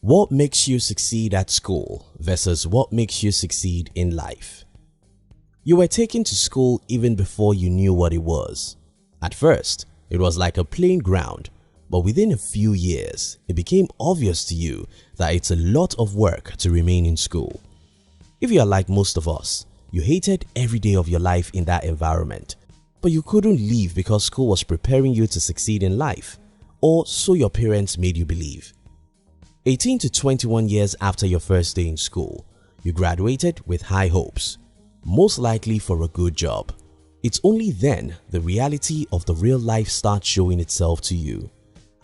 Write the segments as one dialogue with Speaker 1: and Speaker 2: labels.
Speaker 1: What makes you succeed at school versus what makes you succeed in life? You were taken to school even before you knew what it was. At first, it was like a playing ground, but within a few years, it became obvious to you that it's a lot of work to remain in school. If you are like most of us, you hated every day of your life in that environment, but you couldn't leave because school was preparing you to succeed in life, or so your parents made you believe. 18 to 21 years after your first day in school, you graduated with high hopes, most likely for a good job. It's only then the reality of the real life starts showing itself to you.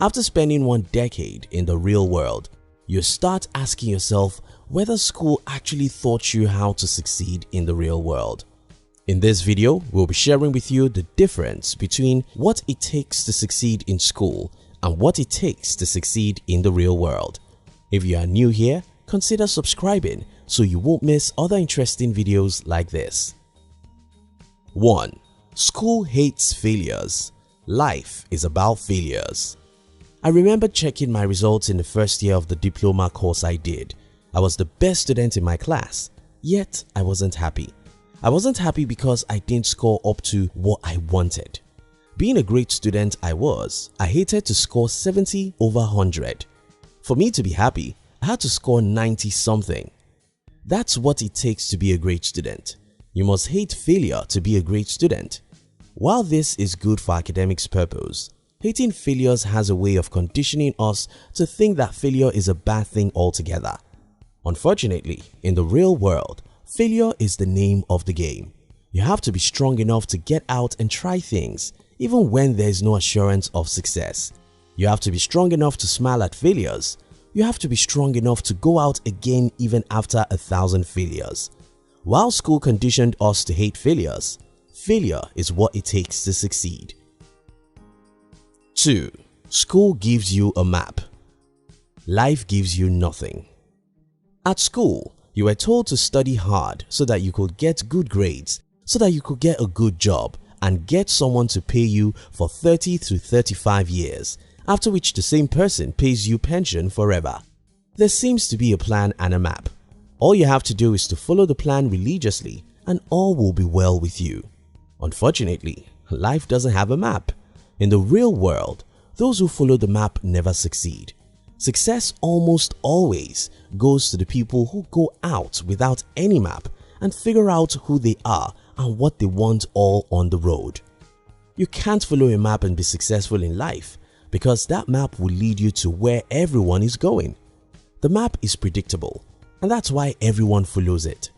Speaker 1: After spending 1 decade in the real world, you start asking yourself whether school actually taught you how to succeed in the real world. In this video, we'll be sharing with you the difference between what it takes to succeed in school and what it takes to succeed in the real world. If you are new here, consider subscribing so you won't miss other interesting videos like this. 1. School hates failures. Life is about failures. I remember checking my results in the first year of the diploma course I did. I was the best student in my class, yet I wasn't happy. I wasn't happy because I didn't score up to what I wanted. Being a great student I hated to score 70 over 100. For me to be happy, I had to score 90 something. That's what it takes to be a great student. You must hate failure to be a great student. While this is good for academics' purpose, hating failures has a way of conditioning us to think that failure is a bad thing altogether. Unfortunately, in the real world, failure is the name of the game. You have to be strong enough to get out and try things, even when there is no assurance of success. You have to be strong enough to smile at failures. You have to be strong enough to go out again even after 1,000 failures. While school conditioned us to hate failures, failure is what it takes to succeed. 2. School gives you a map. Life gives you nothing. At school, you were told to study hard so that you could get good grades, so that you could get a good job and get someone to pay you for 30 to 35 years, after which the same person pays you pension forever. There seems to be a plan and a map. All you have to do is to follow the plan religiously and all will be well with you. Unfortunately, life doesn't have a map. In the real world, those who follow the map never succeed. Success almost always goes to the people who go out without any map and figure out who they are and what they want all on the road. You can't follow a map and be successful in life because that map will lead you to where everyone is going. The map is predictable and that's why everyone follows it.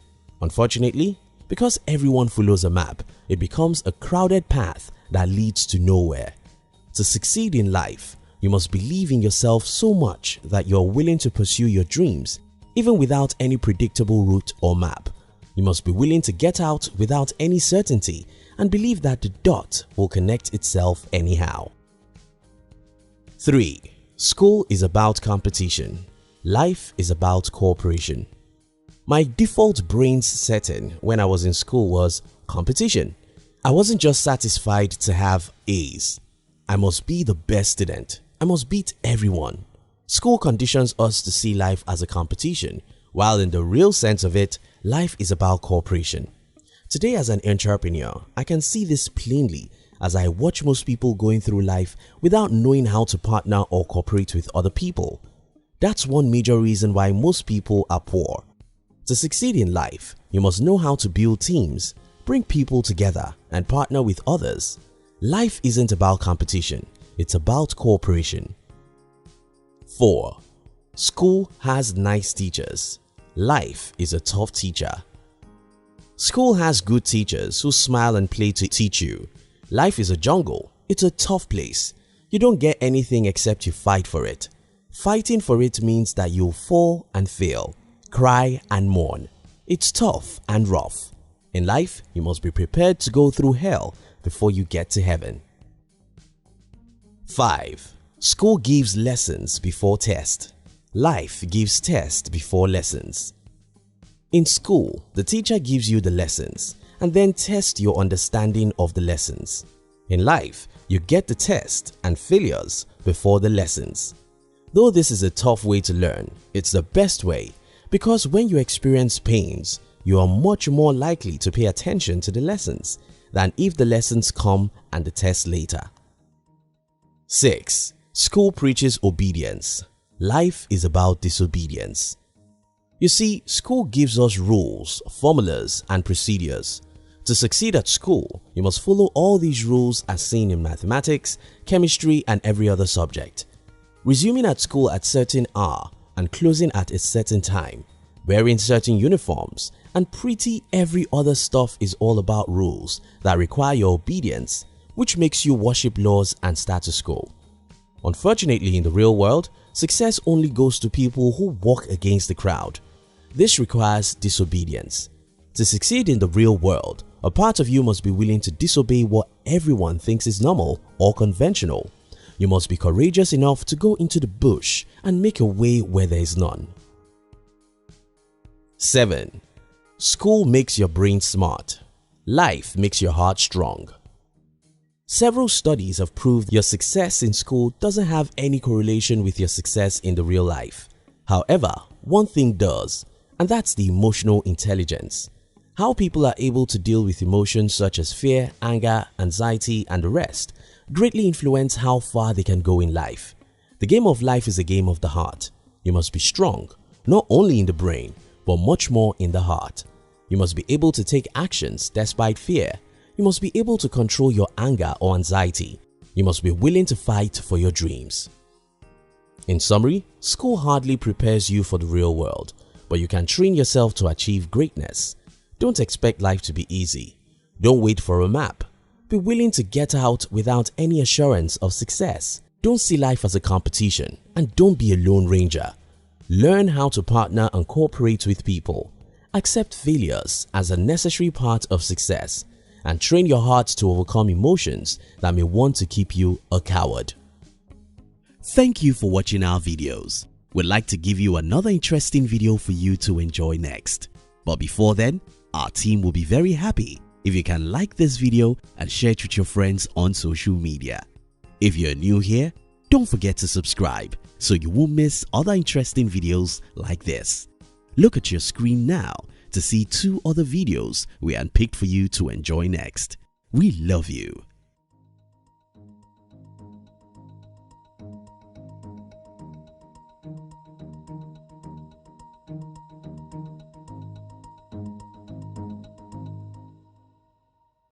Speaker 1: Unfortunately, because everyone follows a map, it becomes a crowded path that leads to nowhere. To succeed in life, you must believe in yourself so much that you're willing to pursue your dreams even without any predictable route or map. You must be willing to get out without any certainty and believe that the dot will connect itself anyhow. 3. School is about competition. Life is about cooperation. My default brain's setting when I was in school was competition. I wasn't just satisfied to have A's. I must be the best student. I must beat everyone. School conditions us to see life as a competition, while in the real sense of it, life is about cooperation. Today as an entrepreneur, I can see this plainly as I watch most people going through life without knowing how to partner or cooperate with other people. That's one major reason why most people are poor. To succeed in life, you must know how to build teams, bring people together and partner with others. Life isn't about competition, it's about cooperation. 4. School has nice teachers. Life is a tough teacher. School has good teachers who smile and play to teach you. Life is a jungle. It's a tough place. You don't get anything except you fight for it. Fighting for it means that you'll fall and fail, cry and mourn. It's tough and rough. In life, you must be prepared to go through hell before you get to heaven. 5. School gives lessons before test. Life gives test before lessons. In school, the teacher gives you the lessons and then tests your understanding of the lessons. In life, you get the test and failures before the lessons. Though this is a tough way to learn, it's the best way because when you experience pains, you are much more likely to pay attention to the lessons than if the lessons come and the test later. 6. School preaches obedience. Life is about disobedience. You see, school gives us rules, formulas and procedures. To succeed at school, you must follow all these rules as seen in mathematics, chemistry and every other subject. Resuming at school at certain hour and closing at a certain time, wearing certain uniforms and pretty every other stuff is all about rules that require your obedience, which makes you worship laws and status quo. Unfortunately, in the real world, success only goes to people who walk against the crowd. This requires disobedience. To succeed in the real world, a part of you must be willing to disobey what everyone thinks is normal or conventional. You must be courageous enough to go into the bush and make a way where there is none. 7. School makes your brain smart. Life makes your heart strong. Several studies have proved your success in school doesn't have any correlation with your success in the real life. However, one thing does, and that's the emotional intelligence. How people are able to deal with emotions such as fear, anger, anxiety and the rest greatly influence how far they can go in life. The game of life is a game of the heart. You must be strong, not only in the brain, but much more in the heart. You must be able to take actions despite fear. You must be able to control your anger or anxiety. You must be willing to fight for your dreams. In summary, school hardly prepares you for the real world, but you can train yourself to achieve greatness. Don't expect life to be easy. Don't wait for a map. Be willing to get out without any assurance of success. Don't see life as a competition and don't be a lone ranger. Learn how to partner and cooperate with people. Accept failures as a necessary part of success and train your heart to overcome emotions that may want to keep you a coward. Thank you for watching our videos. We'd like to give you another interesting video for you to enjoy next. But before then, our team will be very happy if you can like this video and share it with your friends on social media. If you're new here, don't forget to subscribe so you won't miss other interesting videos like this. Look at your screen now to see 2 other videos we handpicked for you to enjoy next. We love you.